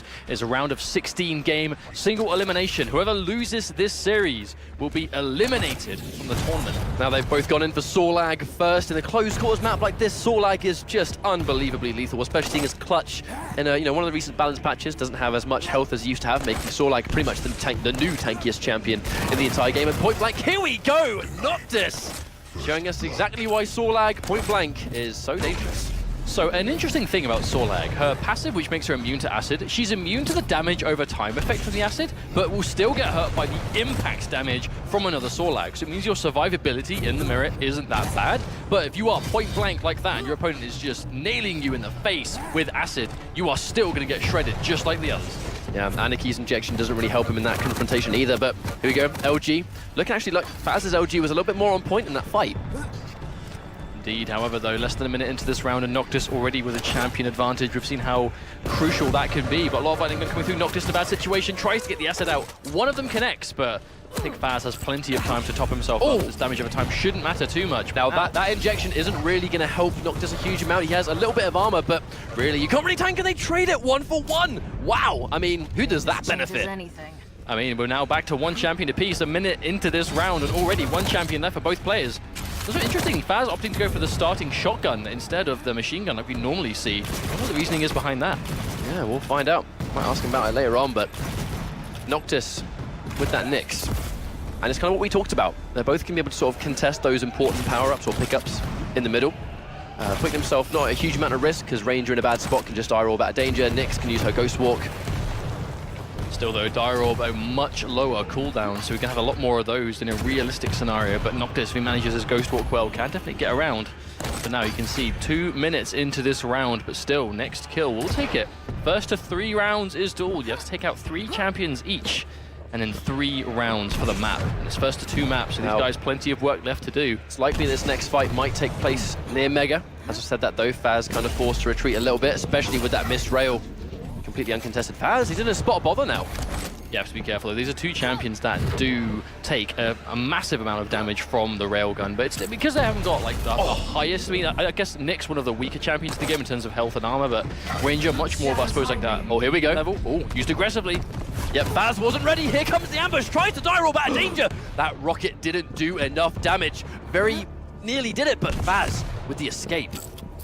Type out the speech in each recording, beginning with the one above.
pickups. It's a round of 16 game, single elimination. Whoever loses this series will be eliminated from the tournament. Now they've both gone in for Sorlag first. In a closed quarters map like this, Sorlag is just unbelievably lethal, especially seeing as Clutch in one of the recent balance patches doesn't have as much health as he used to have, making Sorlag pretty much the new tankiest champion in the entire game. And point blank, here we go! Noctis showing us exactly why Sorlag point blank is so dangerous. So an interesting thing about Sorlag, her passive, which makes her immune to acid, she's immune to the damage over time effect from the acid, but will still get hurt by the impact damage from another Sorlag. So it means your survivability in the mirror isn't that bad, but if you are point blank like that and your opponent is just nailing you in the face with acid, you are still going to get shredded just like the others. Yeah, Anaki's injection doesn't really help him in that confrontation either, but here we go, LG. Looking actually like Fazz's LG was a little bit more on point in that fight. Indeed, however, though, less than a minute into this round and Noctis already with a champion advantage. We've seen how crucial that can be, but a lot of fighting coming through. Noctis in a bad situation, tries to get the acid out. One of them connects, but I think Fazz has plenty of time to top himself up. This damage over time shouldn't matter too much. Now that injection isn't really going to help Noctis a huge amount. He has a little bit of armor, but really, you can't really tank and they trade it 1 for 1. Wow, I mean, who does that benefit? I mean, we're now back to one champion apiece, a minute into this round, and already one champion left for both players. Also interesting, Fazz opting to go for the starting shotgun instead of the machine gun like we normally see. I wonder what the reasoning is behind that. Yeah, we'll find out. Might ask him about it later on, but Noctis with that Nyx. And it's kind of what we talked about. They're both going to be able to sort of contest those important power-ups or pickups in the middle. Putting himself not a huge amount of risk, because Ranger in a bad spot can just die all out of danger. Nyx can use her Ghost Walk. Still though, Dire Orb a much lower cooldown, so we can have a lot more of those in a realistic scenario, but Noctis, if he manages his Ghost Walk well, can definitely get around. But now you can see 2 minutes into this round, but still, next kill, we'll take it. First to 3 rounds is duel. You have to take out 3 champions each, and then 3 rounds for the map. And it's first to 2 maps, so these guys plenty of work left to do. It's likely this next fight might take place near Mega. As I said that though, Fazz kind of forced to retreat a little bit, especially with that missed rail. Completely uncontested. Fazz, he's in a spot of bother now. You have to be careful. These are 2 champions that do take a massive amount of damage from the railgun, but it's because they haven't got like the highest. I mean, I guess Nyx one of the weaker champions in the game in terms of health and armor, but Ranger much more of, I suppose, like that. Oh, here we go. Level. Oh, used aggressively. Yep, Fazz wasn't ready. Here comes the ambush. Tries to die roll out of danger. That rocket didn't do enough damage. Very nearly did it, but Fazz with the escape.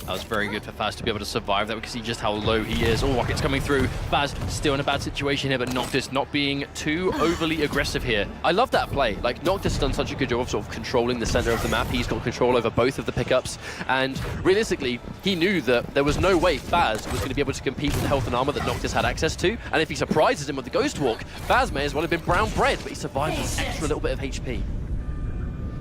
That was very good for Fazz to be able to survive that. We can see just how low he is. All rockets coming through. Fazz still in a bad situation here, but Noctis not being too overly aggressive here. I love that play. Like, Noctis has done such a good job of sort of controlling the center of the map. He's got control over both of the pickups. And realistically, he knew that there was no way Fazz was going to be able to compete with the health and armor that Noctis had access to. And if he surprises him with the Ghost Walk, Fazz may as well have been brown bread, but he survived with an extra little bit of HP.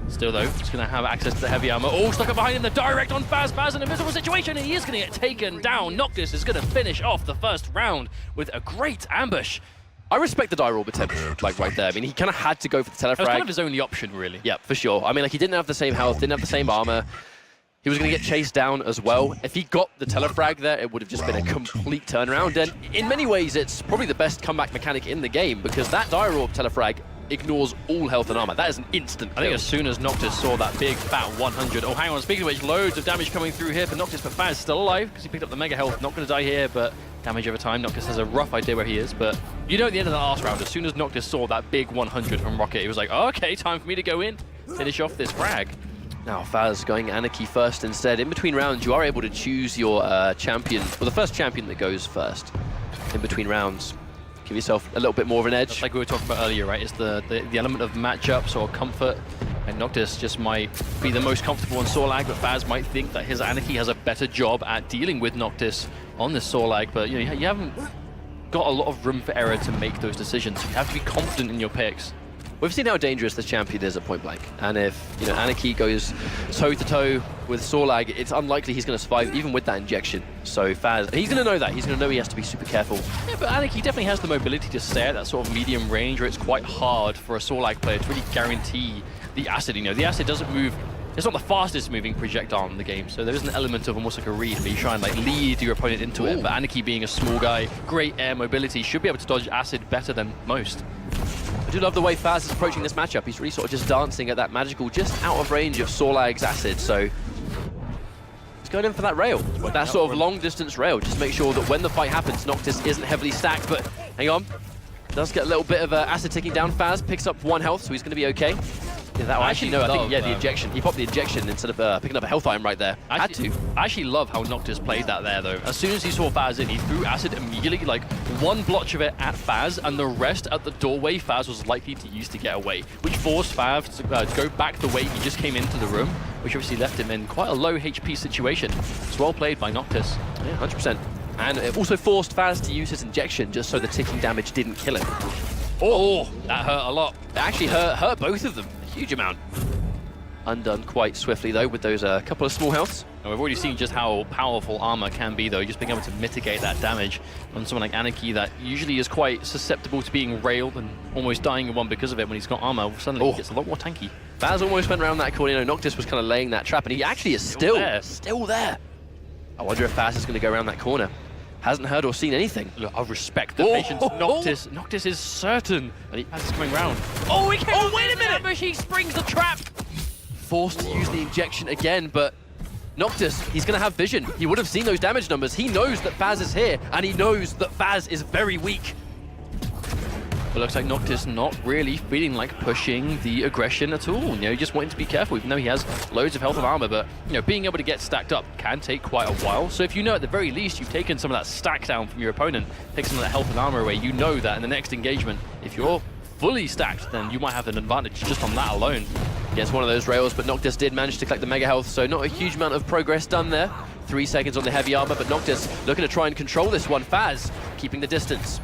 Still though, he's going to have access to the heavy armor. Oh, stuck up behind him, the direct on Fazz. Fazz in a miserable situation, and he is going to get taken down. Noctis is going to finish off the first round with a great ambush. I respect the Dire Orb attempt, like right there. I mean, he kind of had to go for the telefrag. That was kind of his only option, really. Yeah, for sure. I mean, like, he didn't have the same health, didn't have the same armor. He was going to get chased down as well. If he got the telefrag there, it would have just been a complete turnaround. And in many ways, it's probably the best comeback mechanic in the game, because that Dire Orb telefrag ignores all health and armor. That is an instant kill. I think as soon as Noctis saw that big fat 100, oh hang on, speaking of which, loads of damage coming through here for Noctis, but Fazz still alive because he picked up the mega health. Not going to die here, but damage over time. Noctis has a rough idea where he is, but you know at the end of the last round, as soon as Noctis saw that big 100 from Rocket, he was like, oh, okay, time for me to go in, finish off this frag. Now Fazz going Anarchy first instead. In between rounds, you are able to choose your champion, well, the first champion that goes first in between rounds. Give yourself a little bit more of an edge. Like we were talking about earlier, right? It's the element of matchups or comfort. And Noctis just might be the most comfortable on Sorlag, but Fazz might think that his Anarchy has a better job at dealing with Noctis on this Sorlag. But you know, you haven't got a lot of room for error to make those decisions. You have to be confident in your picks. We've seen how dangerous this champion is at point blank, and if Anarchy goes toe-to-toe with Sorlag, it's unlikely he's going to survive even with that injection. So Fazz, he's going to know that. He's going to know he has to be super careful. Yeah, but Anarchy definitely has the mobility to stay at that sort of medium range where it's quite hard for a Sorlag player to really guarantee the acid. You know, the acid doesn't move. It's not the fastest moving projectile in the game, so there is an element of almost like a read where you try and like lead your opponent into it. But Anarchy being a small guy, great air mobility, should be able to dodge acid better than most. I do love the way Fazz is approaching this matchup. He's really sort of just dancing at that magical, just out of range of Sorlag's acid. So he's going in for that rail. That sort of long-distance rail. Just make sure that when the fight happens, Noctis isn't heavily stacked. But hang on. Does get a little bit of acid ticking down. Fazz picks up 1 health, so he's going to be okay. Yeah, that I think, yeah, the injection. He popped the injection instead of picking up a health item right there. I actually love how Noctis played that there, though. As soon as he saw Fazz in, he threw acid immediately, like 1 blotch of it at Fazz, and the rest at the doorway Fazz was likely to use to get away, which forced Fazz to go back the way he just came into the room, which obviously left him in quite a low HP situation. It's well played by Noctis. Yeah, 100%. And it also forced Fazz to use his injection just so the ticking damage didn't kill him. Oh, that hurt a lot. It actually hurt both of them a huge amount. Undone quite swiftly, though, with those couple of small healths. And we've already seen just how powerful armor can be, though, just being able to mitigate that damage on someone like Anarchy that usually is quite susceptible to being railed and almost dying in one because of it. When he's got armor, suddenly he gets a lot more tanky. Fazz almost went around that corner. You know, Noctis was kind of laying that trap, and he actually is still there. I wonder if Fazz is going to go around that corner. Hasn't heard or seen anything. Look, I respect the patience. Noctis is certain that Fazz is coming round. Oh, he came wait a minute! He springs the trap! Forced to use the injection again, but Noctis, he's going to have vision. He would have seen those damage numbers. He knows that Fazz is here, and he knows that Fazz is very weak. It looks like Noctis not really feeling like pushing the aggression at all. You know, just wanting to be careful, even though he has loads of health and armor. But, you know, being able to get stacked up can take quite a while. So if you know at the very least you've taken some of that stack down from your opponent, take some of that health and armor away, you know that in the next engagement, if you're fully stacked, then you might have an advantage just on that alone. Against one of those rails, but Noctis did manage to collect the mega health, so not a huge amount of progress done there. 3 seconds on the heavy armor, but Noctis looking to try and control this one. Fazz keeping the distance.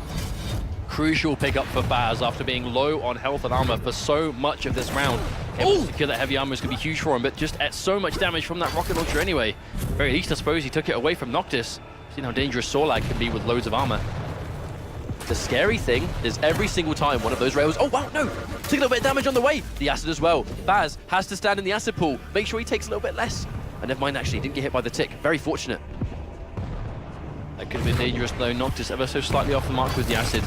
Crucial pickup for Fazz after being low on health and armor for so much of this round. Able to secure that heavy armor is going to be huge for him, but just at so much damage from that rocket launcher anyway. Very least, I suppose, he took it away from Noctis. Seen how dangerous Sorlag can be with loads of armor. The scary thing is every single time one of those rails... Oh, wow, no! Took a little bit of damage on the way. The acid as well. Fazz has to stand in the acid pool. Make sure he takes a little bit less. And never mind, actually, didn't get hit by the tick. Very fortunate. That could have been dangerous, though. Noctis ever so slightly off the mark with the acid.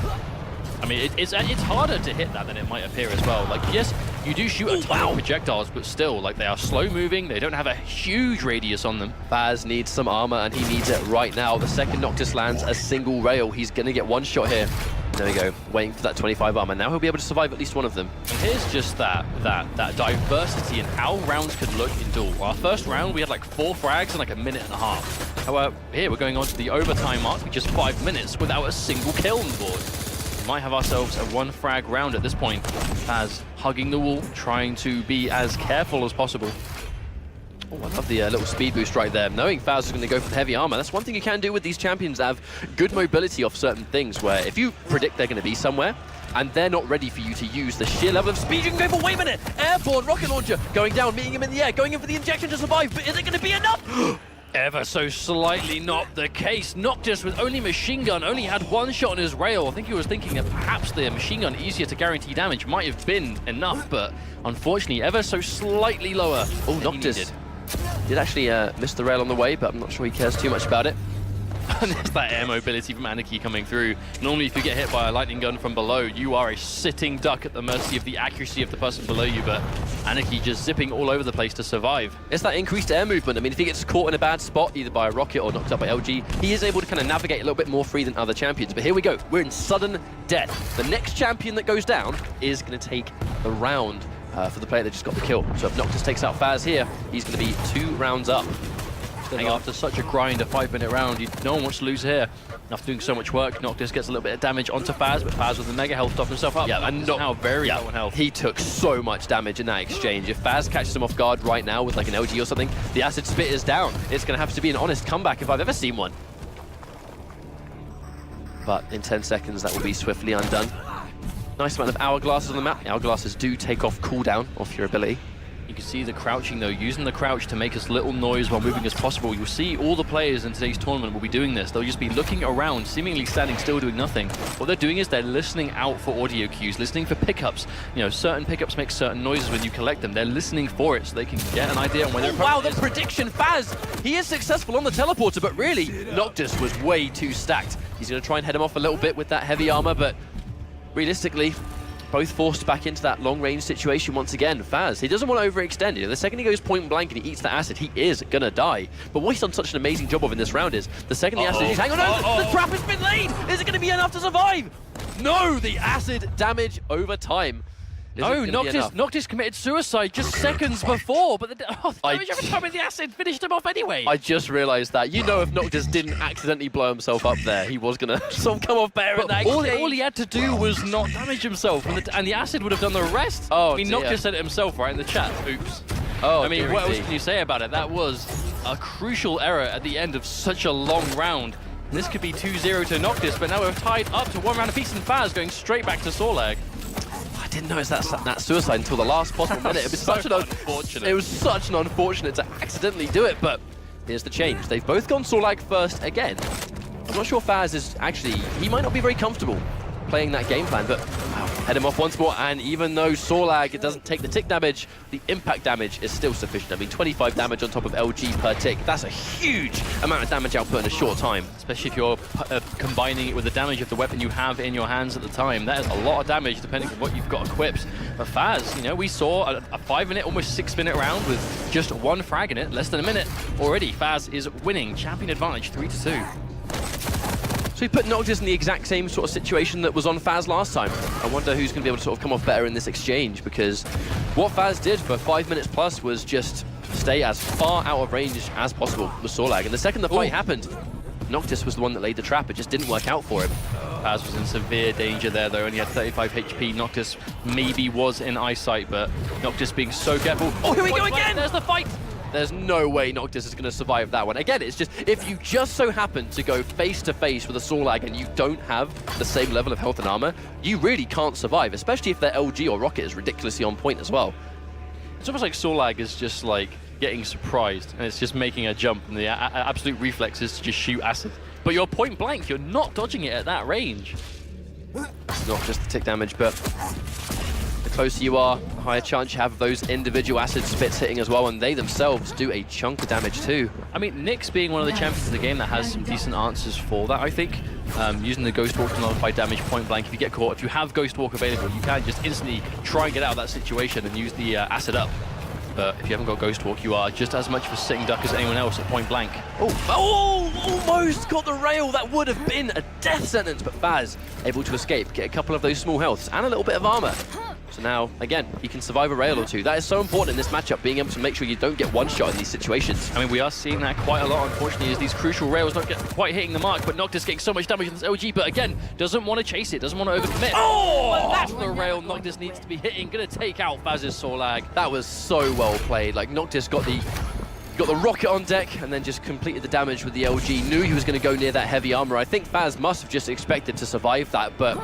I mean, it's harder to hit that than it might appear as well. Like, yes, you do shoot a ton of projectiles, but still, like, they are slow-moving. They don't have a huge radius on them. Fazz needs some armor, and he needs it right now. The second Noctis lands a single rail, he's going to get 1 shot here. There we go, waiting for that 25 armor. Now he'll be able to survive at least one of them. And here's just that diversity in how rounds could look in duel. Our first round, we had like 4 frags in like a minute and a half. However, here we're going on to the overtime mark with just 5 minutes without a single kill on the board. We might have ourselves a 1 frag round at this point. Fazz hugging the wall, trying to be as careful as possible. Oh, I love the little speed boost right there. Knowing Fazz is going to go for the heavy armor, that's one thing you can do with these champions that have good mobility off certain things, where if you predict they're going to be somewhere, and they're not ready for you to use the sheer level of speed, you can go for, wait a minute, airborne rocket launcher, going down, meeting him in the air, going in for the injection to survive, but is it going to be enough? Ever so slightly not the case. Noctis with only machine gun only had 1 shot on his rail. I think he was thinking that perhaps the machine gun easier to guarantee damage might have been enough, but unfortunately ever so slightly lower. Oh, Noctis did actually miss the rail on the way, but I'm not sure he cares too much about it. There's that air mobility from Anarchy coming through. Normally, if you get hit by a lightning gun from below, you are a sitting duck at the mercy of the accuracy of the person below you, but Anarchy just zipping all over the place to survive. It's that increased air movement. I mean, if he gets caught in a bad spot, either by a rocket or knocked out by LG, he is able to kind of navigate a little bit more free than other champions. But here we go. We're in sudden death. The next champion that goes down is going to take the round for the player that just got the kill. So if Noctis takes out Fazz here, he's going to be 2 rounds up. After such a grind, a 5-minute round, no one wants to lose here. After doing so much work, Noctis gets a little bit of damage onto Fazz, but Fazz with the mega health topped himself up. Yeah, and now very low on health. He took so much damage in that exchange. If Fazz catches him off guard right now with like an LG or something, the acid spit is down. It's going to have to be an honest comeback if I've ever seen one. But in 10 seconds, that will be swiftly undone. Nice amount of hourglasses on the map. The hourglasses do take off cooldown off your ability. You can see the crouching though, using the crouch to make as little noise while moving as possible. You'll see all the players in today's tournament will be doing this. They'll just be looking around, seemingly standing still, doing nothing. What they're doing is they're listening out for audio cues, listening for pickups. You know, certain pickups make certain noises when you collect them. They're listening for it so they can get an idea on where they're wow, the prediction, Fazz! He is successful on the teleporter, but really, Noctis was way too stacked. He's going to try and head him off a little bit with that heavy armor, but realistically, both forced back into that long-range situation once again. Fazz, he doesn't want to overextend. You know, the second he goes point blank and he eats the acid, he is going to die. But what he's done such an amazing job of in this round is, the second the acid is... Hang on, no, the trap has been laid! Is it going to be enough to survive? No, the acid damage over time. No, Noctis committed suicide just seconds before, but the damage every time with the acid finished him off anyway. I just realised that. You know, if Noctis didn't accidentally blow himself up there, he was going to sort of come off better in that all he had to do was not damage himself, and the acid would have done the rest. Oh, I mean, Noctis said it himself, right, in the chat. Oops. Oh, I mean, what else can you say about it? That was a crucial error at the end of such a long round. And this could be 2-0 to Noctis, but now we're tied up to 1 round apiece, and Fazz going straight back to Sorlag. I didn't notice that suicide until the last possible minute. It was such an unfortunate. It was such an unfortunate to accidentally do it, but here's the change. They've both gone Sorlag first again. I'm not sure Fazz is actually, he might not be very comfortable playing that game plan, but wow, head him off once more, and even though Sorlag doesn't take the tick damage, the impact damage is still sufficient. I mean, 25 damage on top of LG per tick, that's a huge amount of damage output in a short time. Especially if you're combining it with the damage of the weapon you have in your hands at the time. That is a lot of damage depending on what you've got equipped. But Fazz, you know, we saw a 5-minute, almost 6-minute round with just 1 frag in it, less than a minute already. Fazz is winning, champion advantage 3-2. So we put Noctis in the exact same sort of situation that was on Fazz last time. I wonder who's going to be able to sort of come off better in this exchange, because what Fazz did for 5 minutes plus was just stay as far out of range as possible with Sorlag. And the second the fight happened, Noctis was the one that laid the trap. It just didn't work out for him. Fazz was in severe danger there, though. Only had 35 HP. Noctis maybe was in eyesight, but Noctis being so careful. Oh, here we go again! There's the fight! There's no way Noctis is going to survive that one. Again, it's just, if you just so happen to go face-to-face with a Sorlag and you don't have the same level of health and armor, you really can't survive, especially if their LG or Rocket is ridiculously on point as well. It's almost like Sorlag is just like getting surprised, and it's just making a jump, and the absolute reflex is to just shoot acid. But you're point blank, you're not dodging it at that range. It's not just the tick damage, but the closer you are, the higher chance you have of those individual acid spits hitting as well, and they themselves do a chunk of damage too. I mean, Nyx being one of the champions of the game that has some decent answers for that, I think. Using the Ghost Walk to nullify damage point blank. If you get caught, if you have Ghost Walk available, you can just instantly try and get out of that situation and use the acid up. But if you haven't got Ghost Walk, you are just as much of a sitting duck as anyone else at point blank. Oh, almost got the rail. That would have been a death sentence, but Fazz able to escape, get a couple of those small healths and a little bit of armor. So now, again, he can survive a rail or two. That is so important in this matchup, being able to make sure you don't get one shot in these situations. I mean, we are seeing that quite a lot, unfortunately, as these crucial rails not quite hitting the mark, but Noctis getting so much damage on this LG, but again, doesn't want to chase it, doesn't want to overcommit. Oh! But that's the rail Noctis needs to be hitting, gonna take out Fazz's Sorlag. That was so well played. Like, Noctis got the rocket on deck and then just completed the damage with the LG. Knew he was going to go near that heavy armor. I think Fazz must have just expected to survive that, but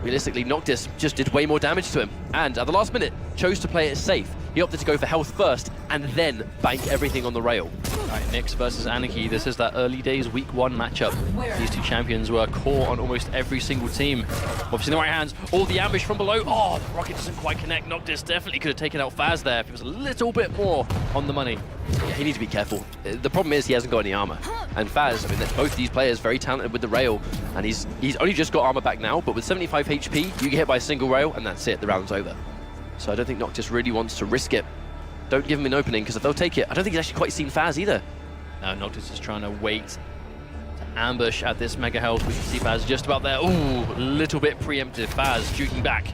realistically, Noctis just did way more damage to him. And at the last minute, chose to play it safe. He opted to go for health first and then bank everything on the rail. Right, Nyx versus Anarchy. This is that early days week 1 matchup. These two champions were core on almost every single team. Obviously in the right hands, all the ambush from below. Oh, the rocket doesn't quite connect. Noctis definitely could have taken out Fazz there if it was a little bit more on the money. Yeah, he needs to be careful. The problem is he hasn't got any armor. And Fazz, I mean, both these players very talented with the rail, and he's only just got armor back now, but with 75 HP, you get hit by a single rail, and that's it, the round's over. So I don't think Noctis really wants to risk it. Don't give him an opening, because if they'll take it, I don't think he's actually quite seen Fazz either. No, Noctis is trying to wait to ambush at this mega health. We can see Fazz just about there. Ooh, a little bit preemptive. Fazz juking back,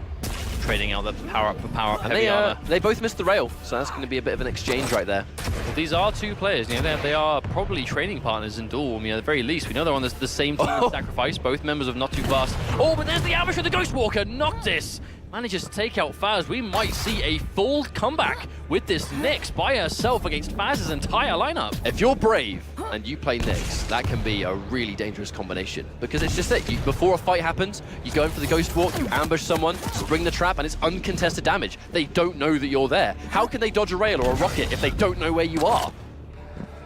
trading out the power-up for power-up heavy armor. They both missed the rail, so that's going to be a bit of an exchange right there. Well, these are two players, you know, they are probably training partners in duel. I mean, at the very least, we know they're on the same team in Sacrifice, both members of Not Too Fast. Oh, but there's the ambush with the Ghost Walker. Noctis manages to take out Fazz. We might see a full comeback with this Nyx by herself against Fazz's entire lineup. If you're brave and you play Nyx, that can be a really dangerous combination, because it's just it. Before a fight happens, you go in for the Ghost Walk, you ambush someone, spring the trap, and it's uncontested damage. They don't know that you're there. How can they dodge a rail or a rocket if they don't know where you are?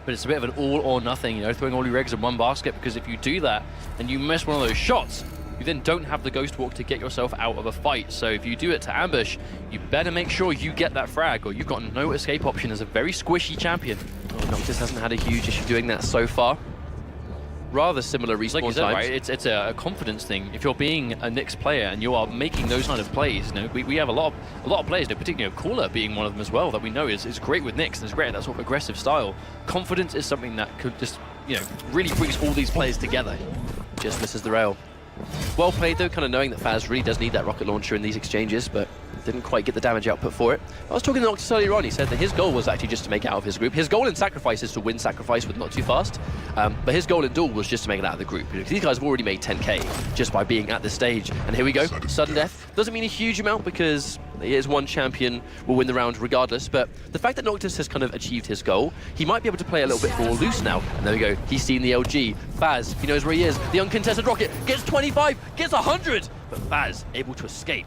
But it's a bit of an all or nothing, you know, throwing all your eggs in one basket, because if you do that and you miss one of those shots, you then don't have the Ghost Walk to get yourself out of a fight. So if you do it to ambush, you better make sure you get that frag, or you've got no escape option as a very squishy champion. Oh, Noctis hasn't had a huge issue doing that so far. rather similar respawn Like you said, times. right, it's a confidence thing. If you're being a Knicks player and you are making those kind of plays, you know, we have a lot of players, particularly Caller being one of them as well, that we know is great with Knicks and is great at that sort of aggressive style. Confidence is something that could just, you know, really brings all these players together. Just misses the rail. Well played though, kind of knowing that Fazz really does need that rocket launcher in these exchanges, but didn't quite get the damage output for it. I was talking to Noctis earlier on, he said that his goal was actually just to make it out of his group. His goal in Sacrifice is to win Sacrifice with Not Too Fast, but his goal in Duel was just to make it out of the group. You know, these guys have already made 10k just by being at this stage. And here we go, sudden death. Doesn't mean a huge amount because here's one champion will win the round regardless, but the fact that Noctis has kind of achieved his goal, he might be able to play a little bit more loose now. And there we go, he's seen the LG. Fazz, he knows where he is. The uncontested rocket gets 25, gets 100, but Fazz able to escape.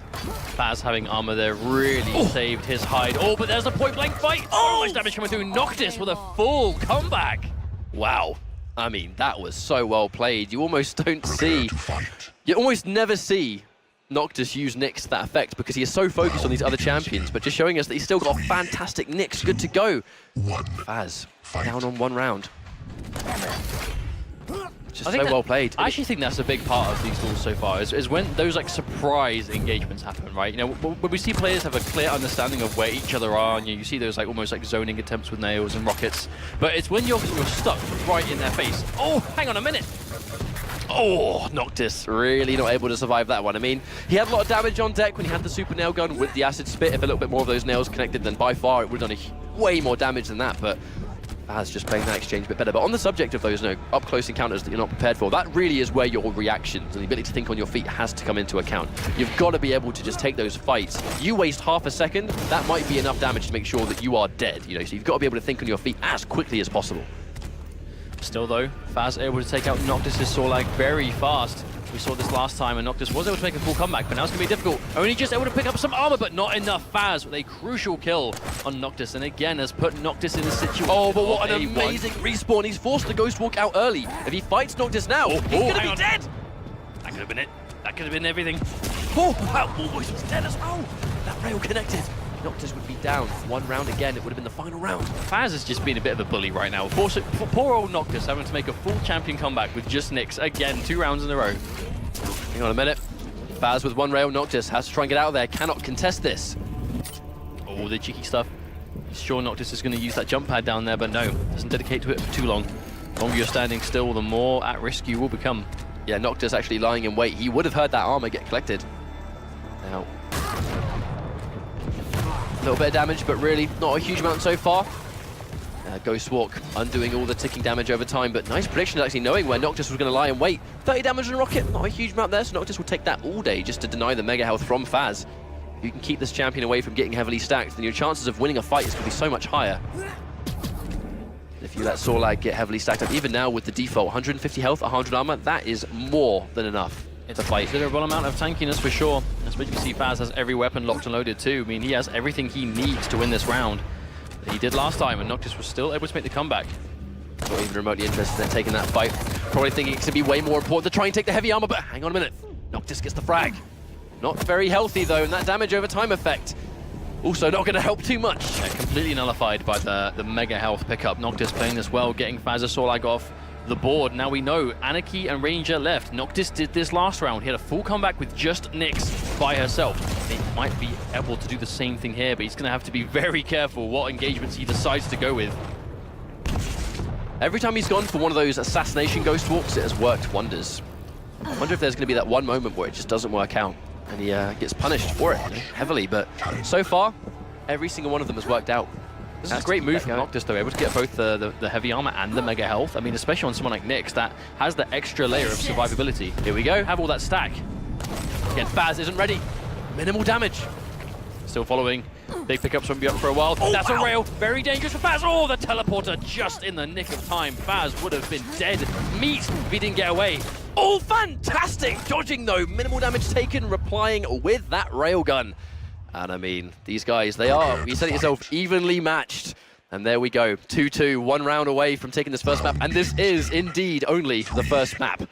Fazz having armor there really saved his hide. Oh, but there's a point blank fight. Oh, much damage coming through. Noctis with a full comeback. Wow. I mean, that was so well played. You almost don't see, you almost never see Noctis use Nyx to that effect because he is so focused on these other champions, but just showing us that he's still got a fantastic Nyx good to go. Fazz down on one round. Just so well played. I actually think that's a big part of these duels so far, is when those like surprise engagements happen, right? You know, when we see players have a clear understanding of where each other are, and you see those like almost like zoning attempts with nails and rockets, but it's when you're stuck right in their face. Oh, hang on a minute. Oh, Noctis really not able to survive that one. I mean, he had a lot of damage on deck when he had the super nail gun with the acid spit. If a little bit more of those nails connected, then by far it would have done way more damage than that, but Fazz just playing that exchange a bit better. But on the subject of those up-close encounters that you're not prepared for, that really is where your reactions and the ability to think on your feet has to come into account. You've got to be able to just take those fights. You waste half a second, that might be enough damage to make sure that you are dead. You know, so you've got to be able to think on your feet as quickly as possible. Still though, Fazz able to take out Noctis' Sorlag very fast. We saw this last time and Noctis was able to make a full comeback, but now it's going to be difficult. Only just able to pick up some armor, but not enough. Fazz with a crucial kill on Noctis, and again has put Noctis in the situation. Oh, but what an amazing respawn. He's forced the Ghost Walk out early. If he fights Noctis now, he's going to be dead. That could have been it. That could have been everything. Oh, wow, almost was dead as well. That rail connected. Noctis would be down. One round again, it would have been the final round. Fazz has just been a bit of a bully right now. Poor old Noctis having to make a full champion comeback with just Nyx. Again, 2 rounds in a row. Hang on a minute. Fazz with one rail. Noctis has to try and get out of there. Cannot contest this. Oh, the cheeky stuff. Sure, Noctis is going to use that jump pad down there, but no. Doesn't dedicate to it for too long. The longer you're standing still, the more at risk you will become. Yeah, Noctis actually lying in wait. He would have heard that armor get collected. Now, a little bit of damage, but really not a huge amount so far. Ghost Walk undoing all the ticking damage over time, but nice prediction actually knowing where Noctis was going to lie and wait. 30 damage on a rocket, not a huge amount there, so Noctis will take that all day just to deny the mega health from Fazz. If you can keep this champion away from getting heavily stacked, then your chances of winning a fight is going to be so much higher. If you let Sorlag get heavily stacked up, even now with the default 150 health, 100 armor, that is more than enough. It's a considerable amount of tankiness for sure. Especially you see Fazz has every weapon locked and loaded too. I mean, he has everything he needs to win this round. He did last time, and Noctis was still able to make the comeback. Not even remotely interested in taking that fight. Probably thinking it's going to be way more important to try and take the heavy armor, but hang on a minute. Noctis gets the frag. Not very healthy though, and that damage over time effect also not going to help too much. Yeah, completely nullified by the mega health pickup. Noctis playing this well, getting Fazz's Sorlag off the board. Now we know Anarchy and Ranger left. Noctis did this last round. He had a full comeback with just Nyx by herself. He might be able to do the same thing here, but he's going to have to be very careful what engagements he decides to go with. Every time he's gone for one of those assassination ghost walks, it has worked wonders. I wonder if there's going to be that one moment where it just doesn't work out, and he gets punished for it heavily, but so far, every single one of them has worked out. This is a great move from Noctis though, able to get both the heavy armor and the mega health. I mean, especially on someone like Nyx that has the extra layer of survivability. Here we go, have all that stack. Again, Fazz isn't ready. Minimal damage. Still following. Big pickups won't be up for a while. That's a rail. Very dangerous for Fazz. Oh, the teleporter just in the nick of time. Fazz would have been dead meat if he didn't get away. Oh, fantastic dodging though. Minimal damage taken, replying with that railgun. And I mean, these guys, they are, you said it yourself, evenly matched. And there we go, 2-2, 1 round away from taking this first map. And this is indeed only the first map.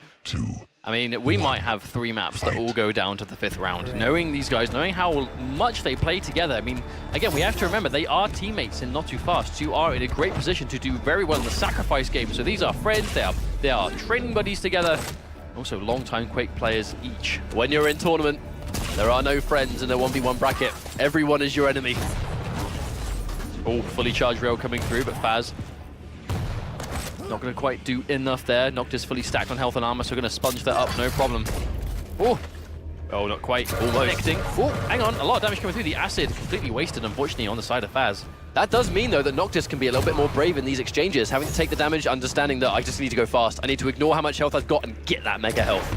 I mean, we might have 3 maps that all go down to the 5th round. Knowing these guys, knowing how much they play together, I mean, again, we have to remember they are teammates in Not Too Fast. You are in a great position to do very well in the sacrifice game. So these are friends, they are training buddies together, also long-time Quake players each. When you're in tournament, there are no friends in a 1v1 bracket. Everyone is your enemy. Oh, fully charged rail coming through, but Fazz not going to quite do enough there. Noctis fully stacked on health and armor, so going to sponge that up, no problem. Oh, not quite. Almost. Connecting. Oh, hang on, a lot of damage coming through. The acid completely wasted, unfortunately, on the side of Fazz. That does mean, though, that Noctis can be a little bit more brave in these exchanges, having to take the damage, understanding that I just need to go fast. I need to ignore how much health I've got and get that mega health.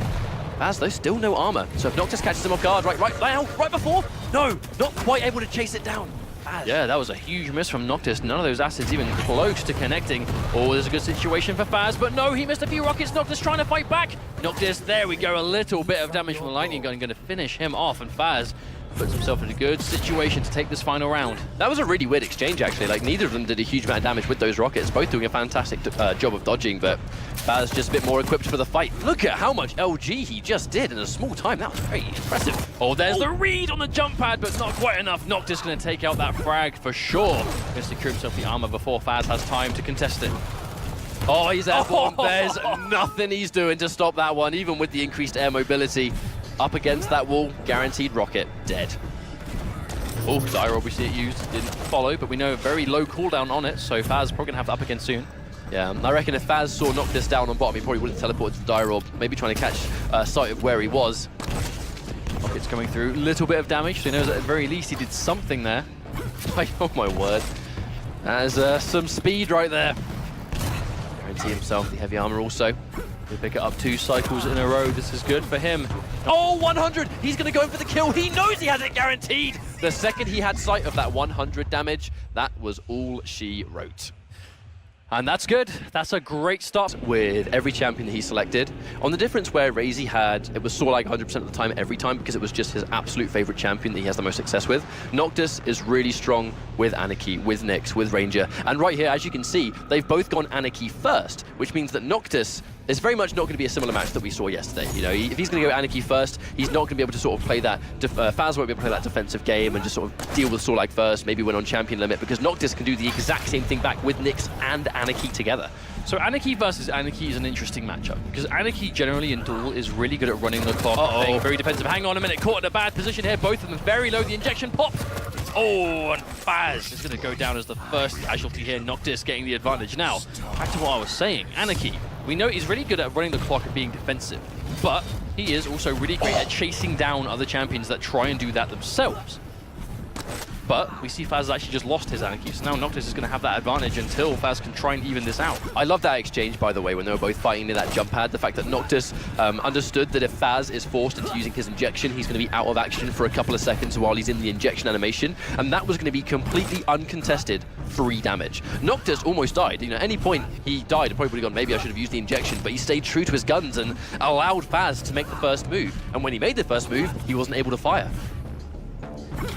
Fazz, though, still no armor. So if Noctis catches him off guard right now, right before, no, not quite able to chase it down. Fazz. Yeah, that was a huge miss from Noctis. None of those acids even close to connecting. Oh, there's a good situation for Fazz, but no, he missed a few rockets. Noctis trying to fight back. Noctis, there we go, a little bit of damage from the lightning gun, going to finish him off, and Fazz puts himself in a good situation to take this final round. That was a really weird exchange, actually. Like, neither of them did a huge amount of damage with those rockets, both doing a fantastic job of dodging, but Fazz just a bit more equipped for the fight. Look at how much LG he just did in a small time. That was very impressive. Oh, there's the read on the jump pad, but not quite enough. Noctis going to take out that frag for sure. Going to secure himself the armor before Fazz has time to contest it. Oh, he's airborne. There's nothing he's doing to stop that one, even with the increased air mobility. Up against that wall, guaranteed rocket, dead. Oh, Zyra obviously it used, didn't follow, but we know very low cooldown on it, so Fazz probably gonna have that up again soon. Yeah, I reckon if Fazz saw Noctis down on bottom, he probably wouldn't teleport to the Dire Orb, maybe trying to catch sight of where he was. Rockets coming through, little bit of damage, so he knows that at the very least he did something there. Oh my word. There's some speed right there. Guarantee himself the heavy armor also. He'll pick it up 2 cycles in a row. This is good for him. Oh, 100! He's going to go in for the kill. He knows he has it guaranteed. The second he had sight of that 100 damage, that was all she wrote. And that's good. That's a great start. With every champion that he selected. On the difference where Razy had, it was Sorlag 100% of the time, every time, because it was just his absolute favorite champion that he has the most success with. Noctis is really strong with Anarchy, with Nyx, with Ranger. And right here, as you can see, they've both gone Anarchy first, which means that Noctis is very much not going to be a similar match that we saw yesterday. You know, if he's going to go Anarchy first, he's not going to be able to sort of play that, Fazz won't be able to play that defensive game and just sort of deal with Sorlag first, maybe win on champion limit, because Noctis can do the exact same thing back with Nyx and Anarchy together. So Anarchy versus Anarchy is an interesting matchup, because Anarchy generally in Duel is really good at running the clock, being very defensive. Hang on a minute, caught in a bad position here, both of them very low, the injection popped. Oh, and Fazz is going to go down as the first casualty here, Noctis getting the advantage. Now, back to what I was saying, Anarchy, we know he's really good at running the clock and being defensive, but he is also really great at chasing down other champions that try and do that themselves. But we see Fazz has actually just lost his Anarchy, so now Noctis is going to have that advantage until Fazz can try and even this out. I love that exchange, by the way, when they were both fighting near that jump pad. The fact that Noctis understood that if Fazz is forced into using his injection, he's going to be out of action for a couple of seconds while he's in the injection animation, and that was going to be completely uncontested free damage. Noctis almost died. You know, at any point he died, probably would have gone, maybe I should have used the injection, but he stayed true to his guns and allowed Fazz to make the first move. And when he made the first move, he wasn't able to fire.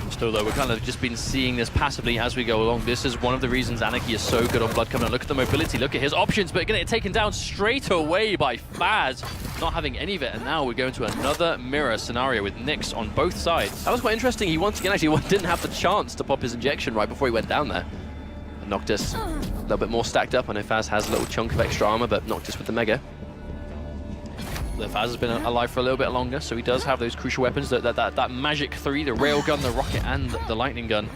Still though, we're kind of just been seeing this passively as we go along. This is one of the reasons Anarchy is so good on Blood Covenant. Look at the mobility, look at his options, but gonna get taken down straight away by Fazz, not having any of it. And now we're going to another mirror scenario with Nyx on both sides. That was quite interesting. He once again actually didn't have the chance to pop his injection right before he went down there. And Noctis a little bit more stacked up. I know Fazz has a little chunk of extra armor, but Noctis with the mega. Fazz has been alive for a little bit longer, so he does have those crucial weapons, that magic 3, the railgun, the rocket, and the lightning gun.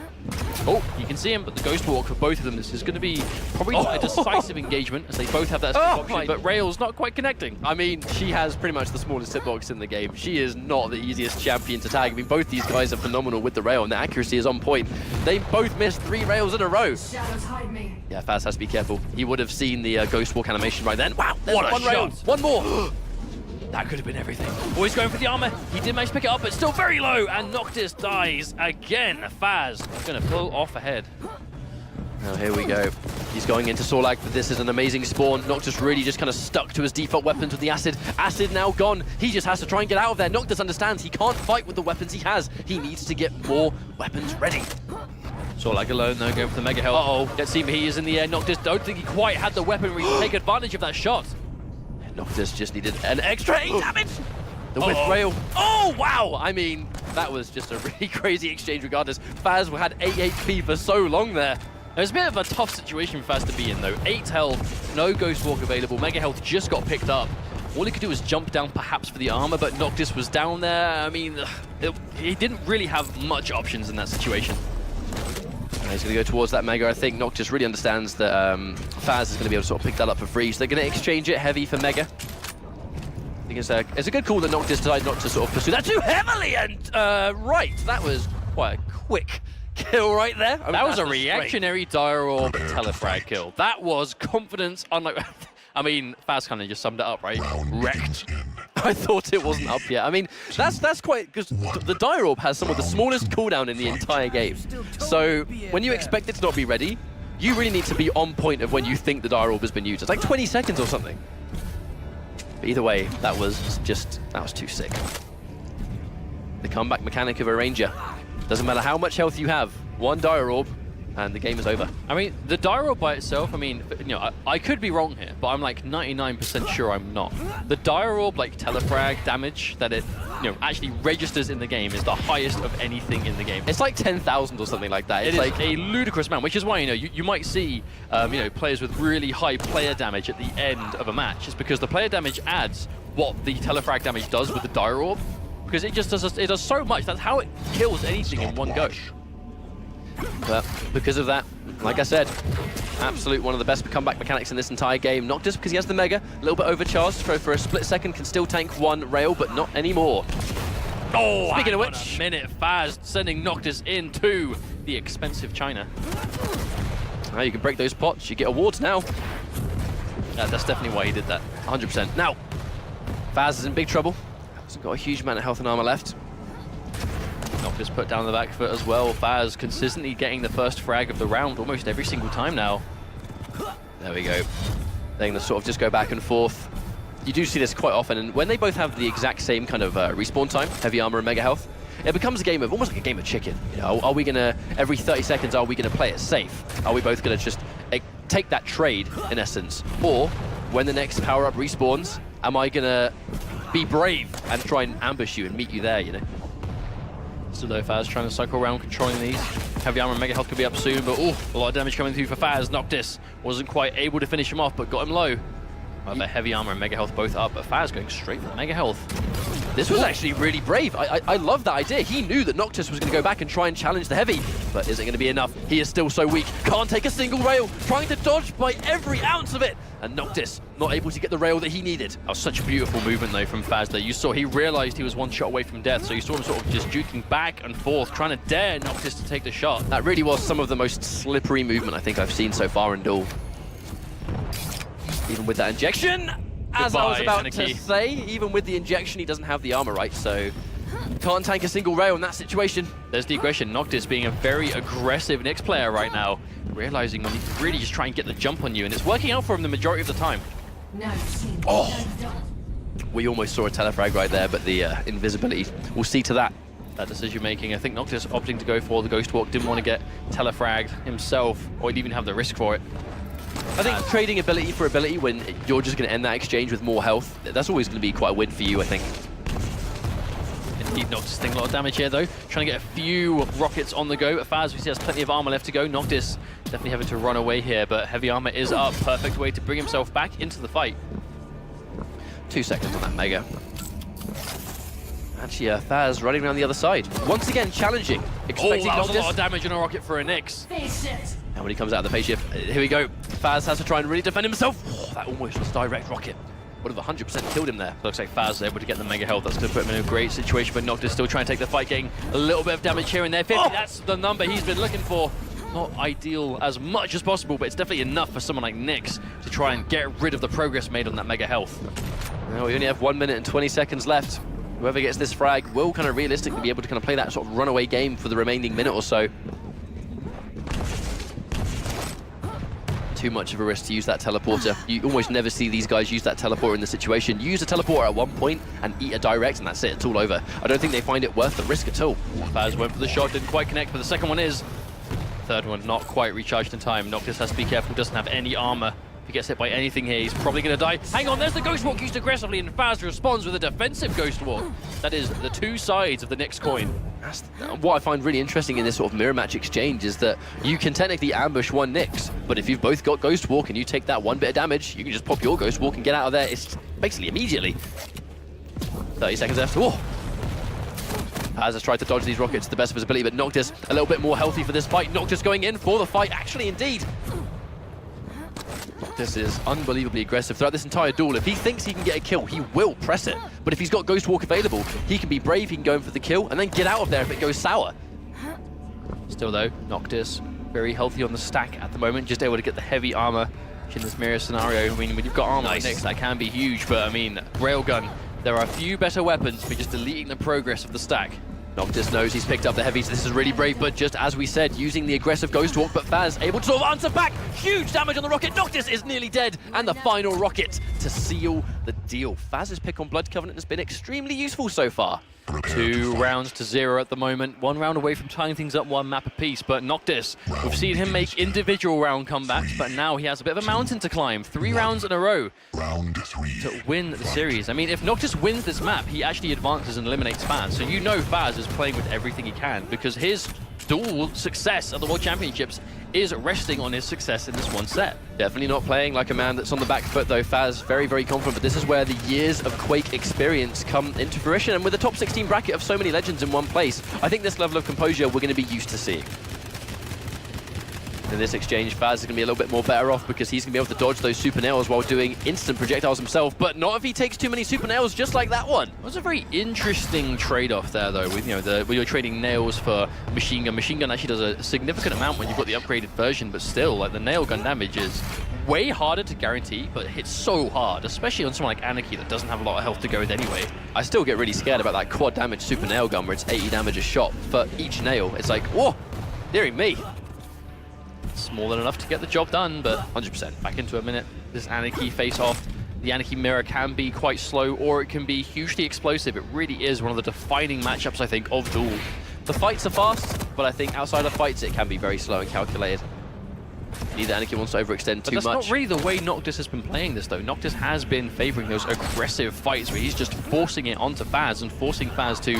Oh, you can see him, but the Ghost Walk for both of them, this is going to be probably not a decisive engagement, as they both have that option, but Rail's not quite connecting. I mean, she has pretty much the smallest hitbox in the game. She is not the easiest champion to tag. I mean, both these guys are phenomenal with the rail, and the accuracy is on point. They both missed 3 rails in a row. Yeah, Fazz has to be careful. He would have seen the Ghost Walk animation right then. Wow, there's what one a rail. shot. One more. That could have been everything. Oh, he's going for the armor. He did manage to pick it up, but still very low. And Noctis dies again. Fazz going to pull off ahead. Now here we go. He's going into Sorlag, but this is an amazing spawn. Noctis really just kind of stuck to his default weapons with the acid. Acid now gone. He just has to try and get out of there. Noctis understands he can't fight with the weapons he has. He needs to get more weapons ready. Sorlag alone though, going for the mega health. Let's see, he is in the air. Noctis don't think he quite had the weaponry to take advantage of that shot. Noctis just needed an extra 8 damage. The whiff rail. Oh, wow! I mean, that was just a really crazy exchange regardless. Fazz had 8 HP for so long there. It was a bit of a tough situation for Fazz to be in, though. 8 health, no Ghost Walk available. Mega health just got picked up. All he could do was jump down perhaps for the armor, but Noctis was down there. I mean, he didn't really have much options in that situation. He's going to go towards that Mega. I think Noctis really understands that Fazz is going to be able to sort of pick that up for free. So they're going to exchange it heavy for Mega. I think it's a good call that Noctis decided not to sort of pursue that too heavily. And right, that was quite a quick kill right there. I mean, that was a reactionary Dire Orb telefrag kill. That was confidence unlike... I mean, Fazz kind of just summed it up, right? Wrecked. I thought it wasn't up yet. I mean, that's quite... Because the Dire Orb has some of the smallest cooldown in the entire game. So when you expect it to not be ready, you really need to be on point of when you think the Dire Orb has been used. It's like 20 seconds or something. But either way, that was too sick. The comeback mechanic of a Ranger. Doesn't matter how much health you have, one Dire Orb, and the game is over. I mean, the Dire Orb by itself, I mean, you know, I could be wrong here, but I'm like 99% sure I'm not. The Dire Orb, like, telefrag damage that it, you know, actually registers in the game is the highest of anything in the game. It's like 10,000 or something like that. It's like a ludicrous amount, which is why, you know, you might see, you know, players with really high player damage at the end of a match. It's because the player damage adds what the telefrag damage does with the Dire Orb, because it just does so much. That's how it kills anything in one go. But because of that, like I said, absolute one of the best comeback mechanics in this entire game. Noctis, because he has the Mega, a little bit overcharged, for a split second, can still tank one rail, but not anymore. Oh, speaking of which, a minute, Fazz sending Noctis into the expensive China. Now you can break those pots, you get awards now. That's definitely why he did that. 100%. Now, Fazz is in big trouble. Hasn't got a huge amount of health and armor left. Noctis put down the back foot as well. Fazz consistently getting the first frag of the round almost every single time now. There we go. They can sort of just go back and forth. You do see this quite often, and when they both have the exact same kind of respawn time, heavy armor and mega health, it becomes a game of, almost like a game of chicken. You know, are we gonna, every 30 seconds, are we gonna play it safe? Are we both gonna just take that trade, in essence? Or, when the next power-up respawns, am I gonna be brave and try and ambush you and meet you there, you know? Still though, Fazz trying to cycle around, controlling these. Heavy armor and mega health could be up soon, but a lot of damage coming through for Fazz. Noctis wasn't quite able to finish him off, but got him low. The heavy armor and mega health both up, but Fazz going straight for the mega health. This was actually really brave. I love that idea. He knew that Noctis was going to go back and try and challenge the heavy, but is it going to be enough? He is still so weak. Can't take a single rail. Trying to dodge by every ounce of it. And Noctis not able to get the rail that he needed. That was such a beautiful movement though from Fazz there. You saw he realized he was one shot away from death, so you saw him sort of just juking back and forth, trying to dare Noctis to take the shot. That really was some of the most slippery movement I think I've seen so far in Duel. Even with that injection, as I was about to say, even with the injection, he doesn't have the armor right, so can't tank a single rail in that situation. There's the aggression. Noctis being a very aggressive Nyx player right now, realizing when he can really just try and get the jump on you, and it's working out for him the majority of the time. Oh, we almost saw a telefrag right there, but the invisibility, we'll see to that. That decision making. I think Noctis opting to go for the Ghost Walk, didn't want to get telefragged himself, or even have the risk for it. I think trading ability for ability when you're just going to end that exchange with more health, that's always going to be quite a win for you, I think. Indeed, Noctis taking a lot of damage here, though. Trying to get a few rockets on the go. Fazz, we see has plenty of armor left to go. Noctis definitely having to run away here, but heavy armor is up. Perfect way to bring himself back into the fight. 2 seconds on that Mega. Actually, Fazz running around the other side. Once again, challenging. Expecting that was Noctis. a lot of damage on a rocket for a Nyx. And when he comes out of the phase shift, here we go. Fazz has to try and really defend himself. Oh, that almost was direct rocket. Would have 100% killed him there. Looks like Fazz is able to get the mega health. That's going to put him in a great situation, but Noctis still trying to take the fight, getting a little bit of damage here and there. 50, that's the number he's been looking for. Not ideal as much as possible, but it's definitely enough for someone like Nyx to try and get rid of the progress made on that mega health. Now we only have 1 minute and 20 seconds left. Whoever gets this frag will kind of realistically be able to kind of play that sort of runaway game for the remaining minute or so. Too much of a risk to use that teleporter. You almost never see these guys use that teleporter in the situation. Use a teleporter at one point and eat a direct, and that's it. It's all over. I don't think they find it worth the risk at all. Fazz went for the shot, didn't quite connect, but the second one is. Third one not quite recharged in time. Noctis has to be careful, doesn't have any armor If he gets hit by anything here, he's probably going to die. Hang on, there's the Ghost Walk used aggressively, and Fazz responds with a defensive Ghost Walk. That is the two sides of the Nyx coin. That's what I find really interesting in this sort of mirror match exchange is that you can technically ambush one Nyx, but if you've both got Ghost Walk and you take that one bit of damage, you can just pop your Ghost Walk and get out of there. It's basically immediately. 30 seconds left. Whoa. Fazz has tried to dodge these rockets to the best of his ability, but Noctis a little bit more healthy for this fight. Noctis going in for the fight, actually, indeed. Noctis is unbelievably aggressive throughout this entire duel. If he thinks he can get a kill, he will press it. But if he's got Ghost Walk available, he can be brave, he can go in for the kill, and then get out of there if it goes sour. Still though, Noctis very healthy on the stack at the moment, just able to get the heavy armor in this mirror scenario. I mean, when you've got armor like Nyx, that can be huge, but I mean, Railgun, there are a few better weapons for just deleting the progress of the stack. Noctis knows he's picked up the heavies. This is really brave, but just as we said, using the aggressive Ghost Walk, but Fazz able to sort of answer back. Huge damage on the rocket. Noctis is nearly dead, and the final rocket to seal the deal. Fazz's pick on Blood Covenant has been extremely useful so far. 2 rounds to 0 at the moment. 1 round away from tying things up 1 map apiece, but Noctis, we've seen him make individual round comebacks, but now he has a bit of a mountain to climb. 3 rounds in a row to win the series. I mean, if Noctis wins this map, he actually advances and eliminates Fazz. So you know Fazz is playing with everything he can, because his dual success at the World Championships is resting on his success in this one set. Definitely not playing like a man that's on the back foot though. Fazz very, very confident, but this is where the years of Quake experience come into fruition, and with the top 16 bracket of so many legends in one place, I think this level of composure we're going to be used to seeing. In this exchange, Fazz is going to be a little bit more better off because he's going to be able to dodge those super nails while doing instant projectiles himself, but not if he takes too many super nails just like that one. It was a very interesting trade-off there, though, with when you're trading nails for machine gun. Machine gun actually does a significant amount when you've got the upgraded version, but still, like, the nail gun damage is way harder to guarantee, but it hits so hard, especially on someone like Anarchy that doesn't have a lot of health to go with anyway. I still get really scared about that quad damage super nail gun where it's 80 damage a shot for each nail. It's like, whoa, dearie me. It's more than enough to get the job done, but 100%. Back into a minute. This Anarchy face-off. The Anarchy mirror can be quite slow, or it can be hugely explosive. It really is one of the defining matchups, I think, of Duel. The fights are fast, but I think outside of fights, it can be very slow and calculated. Neither Anarchy wants to overextend too much. That's not really the way Noctis has been playing this, though. Noctis has been favoring those aggressive fights where he's just forcing it onto Fazz and forcing Fazz to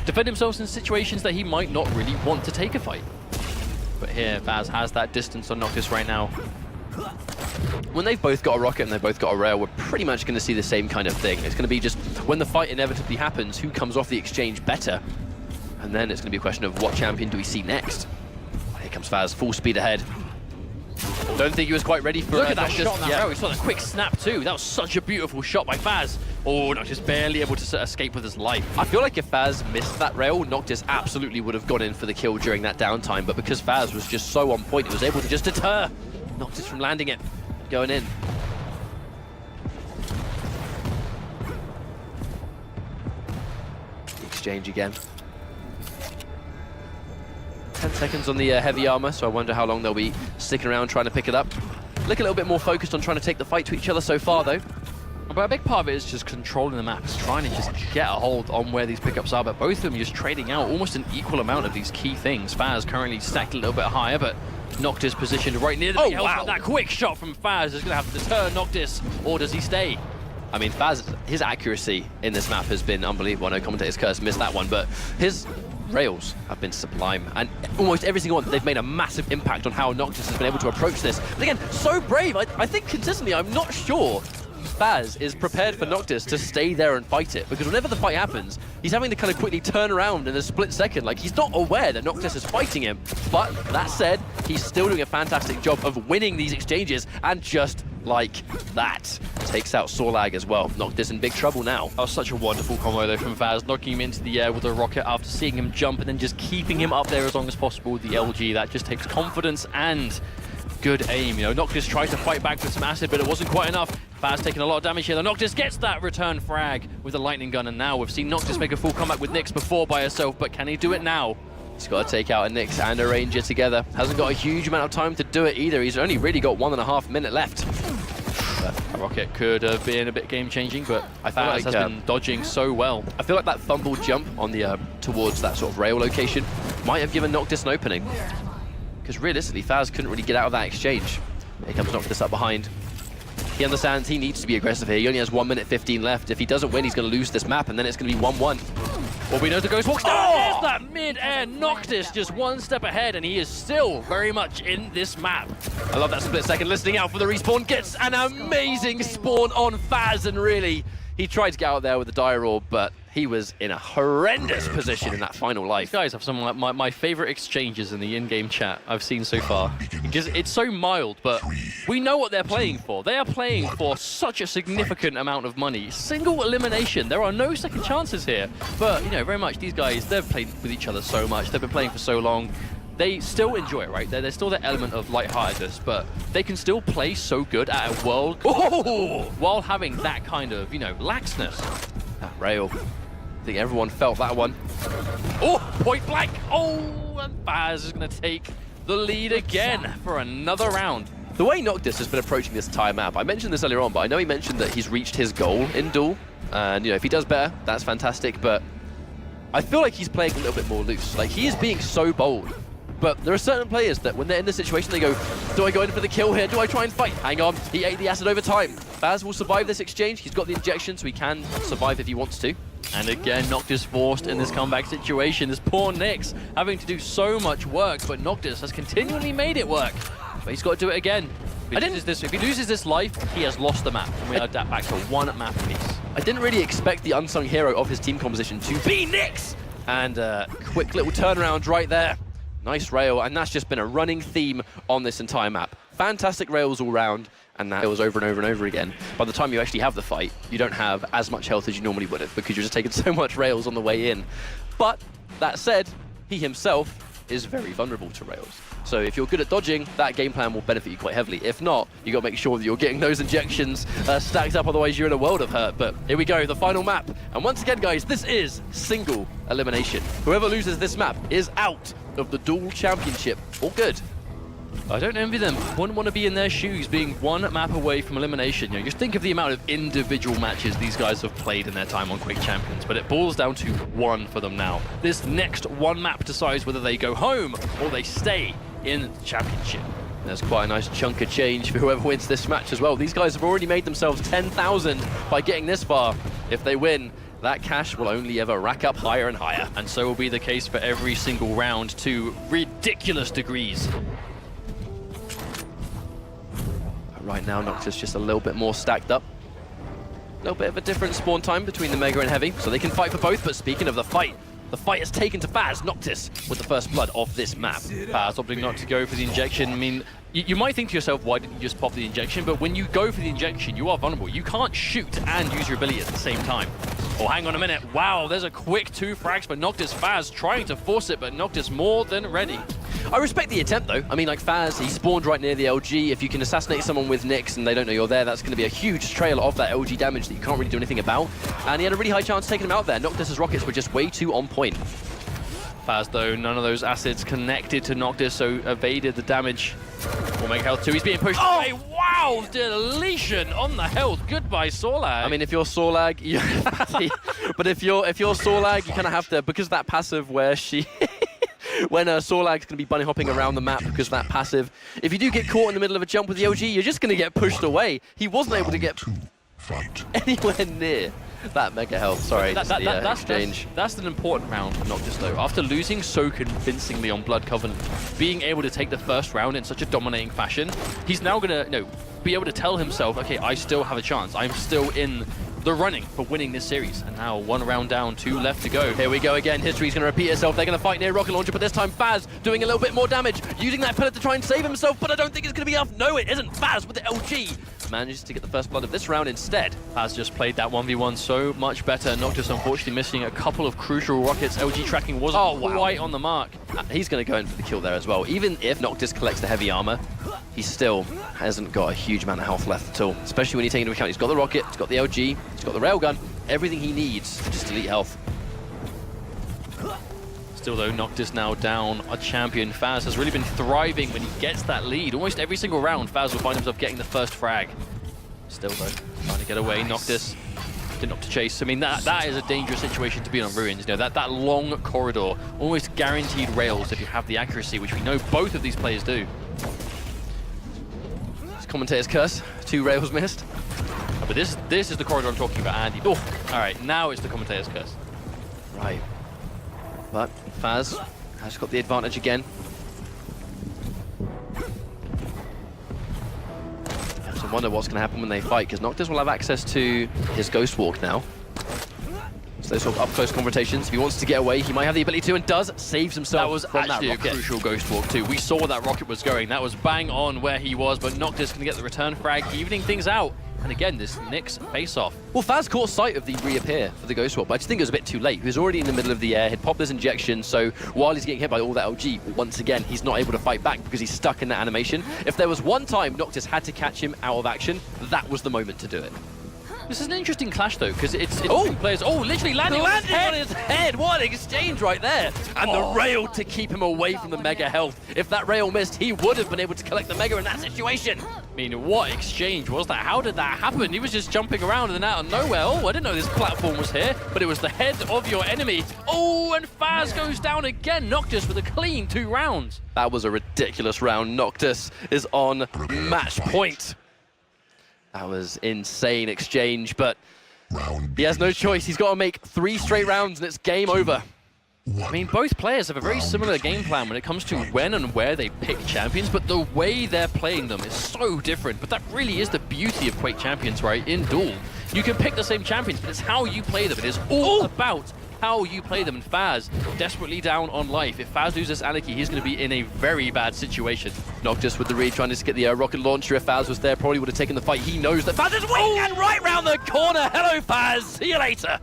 defend himself in situations that he might not really want to take a fight. But here, Fazz has that distance on Noctis right now. When they've both got a rocket and they've both got a rail, we're pretty much going to see the same kind of thing. It's going to be just, when the fight inevitably happens, who comes off the exchange better? And then it's going to be a question of what champion do we see next? Here comes Fazz, full speed ahead. Don't think he was quite ready for Look at that Noctis. shot on that rail. We saw that quick snap too. That was such a beautiful shot by Fazz. Oh, Noctis barely able to escape with his life. I feel like if Fazz missed that rail, Noctis absolutely would have gone in for the kill during that downtime, but because Fazz was just so on point, he was able to just deter Noctis from landing it, going in. Exchange again. 10 seconds on the heavy armor, so I wonder how long they'll be sticking around trying to pick it up. Look a little bit more focused on trying to take the fight to each other so far, though. But a big part of it is just controlling the map. It's trying to just get a hold on where these pickups are, but both of them just trading out almost an equal amount of these key things. Fazz currently stacked a little bit higher, but Noctis positioned right near the big health. Wow. That quick shot from Fazz is going to have to deter Noctis, or does he stay? I mean, Fazz, his accuracy in this map has been unbelievable. I know Commentator's Curse missed that one, but his rails have been sublime, and almost every single one, they've made a massive impact on how Noctis has been able to approach this. But again, so brave. I think consistently, I'm not sure Fazz is prepared for Noctis to stay there and fight it, because whenever the fight happens, he's having to kind of quickly turn around in a split second. Like, he's not aware that Noctis is fighting him. But that said, he's still doing a fantastic job of winning these exchanges, and just like that, takes out Sorlag as well. Noctis in big trouble now. That was such a wonderful combo though from Fazz, knocking him into the air with a rocket after seeing him jump and then just keeping him up there as long as possible with the LG. That just takes confidence and good aim. You know, Noctis tried to fight back with some acid, but it wasn't quite enough. Fazz taking a lot of damage here. The Noctis gets that return frag with the lightning gun, and now we've seen Noctis make a full comeback with Nyx before by herself, but can he do it now? He's got to take out a Nyx and a Ranger together. Hasn't got a huge amount of time to do it either. He's only really got 1.5 minutes left. A rocket could have been a bit game-changing, but Fazz has been dodging so well. I feel like that fumble jump on the towards that sort of rail location might have given Noctis an opening. Because realistically, Fazz couldn't really get out of that exchange. Here comes Noctis up behind. He understands he needs to be aggressive here. He only has 1 minute 15 left. If he doesn't win, he's going to lose this map, and then it's going to be 1-1. Well, we know the Ghost walks down. There's that mid-air Noctis just one step ahead, and he is still very much in this map. I love that split second. Listening out for the respawn. Gets an amazing spawn on Fazz, and really, he tried to get out there with the Dire Orb, but he was in a horrendous position in that final life. You guys have some of my favorite exchanges in the in-game chat I've seen so far. Because it's so mild, but we know what they're playing for. They are playing for such a significant amount of money. Single elimination. There are no second chances here. But, you know, very much these guys, they've played with each other so much. They've been playing for so long. They still enjoy it, right? There's still that element of lightheartedness, but they can still play so good at a world while having that kind of, you know, laxness. That rail. I think everyone felt that one. Oh, point blank. Oh, and Fazz is going to take the lead again for another round. The way Noctis has been approaching this entire map, I mentioned this earlier on, but I know he mentioned that he's reached his goal in Duel. And, you know, if he does better, that's fantastic. But I feel like he's playing a little bit more loose. Like, he is being so bold. But there are certain players that when they're in this situation, they go, do I go in for the kill here? Do I try and fight? Hang on, he ate the acid over time. Fazz will survive this exchange. He's got the injection, so he can survive if he wants to. And again, Noctis forced in this comeback situation. This poor Nyx having to do so much work, but Noctis has continually made it work. But he's got to do it again. If he loses this life, he has lost the map. And we are back to one map apiece. I didn't really expect the unsung hero of his team composition to be Nyx! And quick little turnaround right there. Nice rail, and that's just been a running theme on this entire map. Fantastic rails all round, and that was over and over and over again. By the time you actually have the fight, you don't have as much health as you normally would have, because you're just taking so much rails on the way in. But, that said, he himself is very vulnerable to rails. So if you're good at dodging, that game plan will benefit you quite heavily. If not, you got to make sure that you're getting those injections stacked up, otherwise you're in a world of hurt. But here we go, the final map. And once again, guys, this is single elimination. Whoever loses this map is out of the Duel Championship. All good. I don't envy them. Wouldn't want to be in their shoes being one map away from elimination. You know, just think of the amount of individual matches these guys have played in their time on Quick Champions, but it boils down to one for them now. This next one map decides whether they go home or they stay in the championship. There's quite a nice chunk of change for whoever wins this match as well. These guys have already made themselves 10,000 by getting this far. If they win, that cash will only ever rack up higher and higher. And so will be the case for every single round to ridiculous degrees. Right now, Noctis just a little bit more stacked up. A little bit of a different spawn time between the Mega and Heavy, so they can fight for both. But speaking of the fight has taken to Fazz. Noctis with the first blood of this map. Fazz opting not to go for the injection. I mean, you might think to yourself, why didn't you just pop the injection? But when you go for the injection, you are vulnerable. You can't shoot and use your ability at the same time. Oh, hang on a minute. Wow, there's a quick 2 frags for Noctis. Fazz trying to force it, but Noctis more than ready. I respect the attempt, though. I mean, like Fazz, he spawned right near the LG. If you can assassinate someone with Nyx and they don't know you're there, that's going to be a huge trail of that LG damage that you can't really do anything about. And he had a really high chance taking him out there. Noctis' rockets were just way too on point. Fazz, though, none of those acids connected to Noctis, so evaded the damage. Will make health 2. He's being pushed away. Wow, deletion on the health. Goodbye, Sorlag. I mean, if you're Sorlag, but if you're Sorlag, you kind of have to, because that passive where she... when Sorlag's going to be bunny hopping around the map because of that passive, if you do get caught in the middle of a jump with the LG, you're just going to get pushed away. He wasn't able to get anywhere near that mega health. Sorry, that's exchange. That's an important round for Noctis, though. After losing so convincingly on Blood Covenant, being able to take the first round in such a dominating fashion, he's now going to be able to tell himself, okay, I still have a chance. I'm still in the running for winning this series. And now 1 round down, 2 left to go. Here we go again. History's going to repeat itself. They're going to fight near rocket launcher, but this time Fazz doing a little bit more damage, using that pillar to try and save himself, but I don't think it's going to be enough. No, it isn't. Fazz with the LG manages to get the first blood of this round instead. Fazz just played that 1v1 so much better. Noctis unfortunately missing a couple of crucial rockets. LG tracking wasn't quite on the mark. He's going to go in for the kill there as well. Even if Noctis collects the heavy armor, he still hasn't got a huge amount of health left at all. Especially when you take into account he's got the rocket, he's got the LG, he's got the railgun, everything he needs to just delete health. Still though, Noctis now down a champion. Fazz has really been thriving when he gets that lead. Almost every single round, Fazz will find himself getting the first frag. Still though, trying to get away. Noctis didn't opt to chase. I mean, that is a dangerous situation to be on Ruins. You know, that long corridor, almost guaranteed rails if you have the accuracy, which we know both of these players do. commentator's curse. 2 rails missed. But this is the corridor I'm talking about, Andy. Oh, all right, now it's the commentator's curse. Right. But Fazz has got the advantage again. I have to wonder what's going to happen when they fight, because Noctis will have access to his Ghost Walk now. So those sort of up-close confrontations. If he wants to get away, he might have the ability to, and does. Saves himself That was from actually that a crucial Ghost Walk too. We saw where that rocket was going. That was bang on where he was, but Noctis can get the return frag, evening things out. And again, this Nyx face-off. Well, Fazz caught sight of the reappear for the Ghost Walk, but I just think it was a bit too late. He was already in the middle of the air, he'd popped his injection, so while he's getting hit by all that LG, once again, he's not able to fight back because he's stuck in that animation. If there was one time Noctis had to catch him out of action, that was the moment to do it. This is an interesting clash though, because it's Oh! players. Oh, literally landing on his head. What an exchange right there! And the rail to keep him away from the Mega health. If that rail missed, he would have been able to collect the Mega in that situation. I mean, what exchange was that? How did that happen? He was just jumping around and then out of nowhere. Oh, I didn't know this platform was here, but it was the head of your enemy. Oh, and Fazz goes down again. Noctis with a clean 2 rounds. That was a ridiculous round. Noctis is on match point. That was insane exchange, but he has no choice. He's got to make 3 straight rounds and it's game over. I mean, both players have a very similar game plan when it comes to when and where they pick champions, but the way they're playing them is so different. But that really is the beauty of Quake Champions, right? In Duel, you can pick the same champions, but it's how you play them. It is all about how you play them. And Fazz, desperately down on life. If Fazz loses Anarchy, he's going to be in a very bad situation. Noctis with the read, trying to get the rocket launcher. If Fazz was there, probably would have taken the fight. He knows that Fazz is weak, and right round the corner. Hello, Fazz. See you later.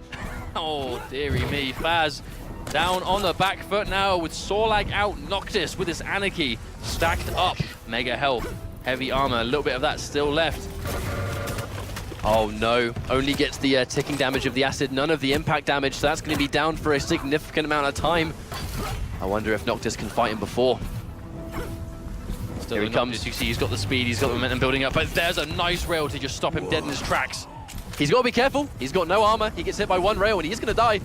Oh, dearie me. Fazz down on the back foot now with Sorlag out. Noctis with his Anarchy stacked up. Mega health, heavy armor, a little bit of that still left. Oh no, only gets the ticking damage of the acid, none of the impact damage, so that's going to be down for a significant amount of time. I wonder if Noctis can fight him before. Still Here he comes. You see, he's got the speed, he's got the momentum building up, but there's a nice rail to just stop him dead in his tracks. He's got to be careful, he's got no armor, he gets hit by 1 rail and he's going to die.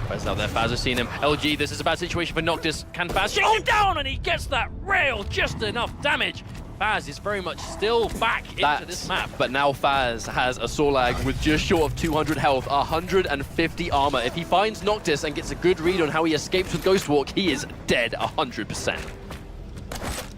Fazz out there, Fazz has seen him. LG, this is a bad situation for Noctis. Can Fazz shake him down, and he gets that rail, just enough damage. Fazz is very much still back into this map. But now Fazz has a Sorlag with just short of 200 health, 150 armor. If he finds Noctis and gets a good read on how he escapes with Ghost Walk, he is dead 100%.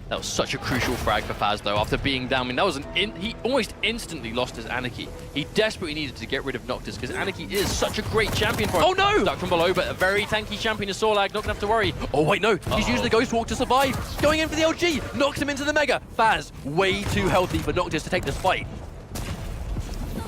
That was such a crucial frag for Fazz, though, after being down. I mean, that was he almost instantly lost his Anarchy. He desperately needed to get rid of Noctis, because Anarchy is such a great champion for him. Oh no! Stuck from below, but a very tanky champion is Sorlag, not gonna have to worry. Oh wait, no, he's using the Ghost Walk to survive. Going in for the LG, knocks him into the Mega. Fazz, way too healthy for Noctis to take this fight.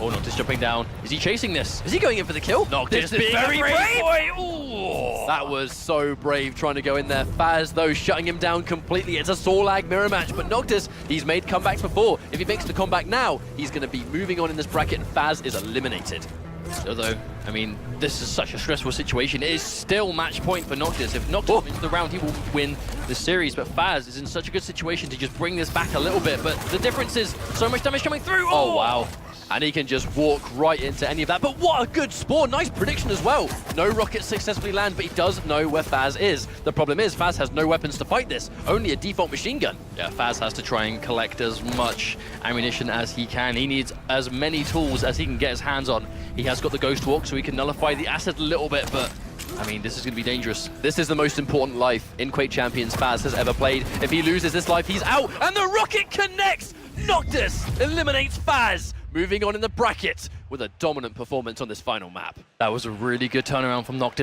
Oh, Noctis jumping down. Is he chasing this? Is he going in for the kill? Noctis This is being very a brave boy. Ooh. That was so brave trying to go in there. Fazz, though, shutting him down completely. It's a Sorlag mirror match, but Noctis, he's made comebacks before. If he makes the comeback now, he's going to be moving on in this bracket, and Fazz is eliminated. Although, I mean, this is such a stressful situation. It is still match point for Noctis. If Noctis wins the round, he will win the series. But Fazz is in such a good situation to just bring this back a little bit. But the difference is so much damage coming through. Oh, wow. And he can just walk right into any of that. But what a good spawn. Nice prediction as well. No rockets successfully land, but he does know where Fazz is. The problem is Fazz has no weapons to fight this. Only a default machine gun. Yeah, Fazz has to try and collect as much ammunition as he can. He needs as many tools as he can get his hands on. He has got the Ghost Walk, so he can nullify the acid a little bit, but I mean, this is going to be dangerous. This is the most important life in Quake Champions Fazz has ever played. If he loses this life, he's out. And the rocket connects. Noctis eliminates Fazz. Moving on in the bracket with a dominant performance on this final map. That was a really good turnaround from Noctis.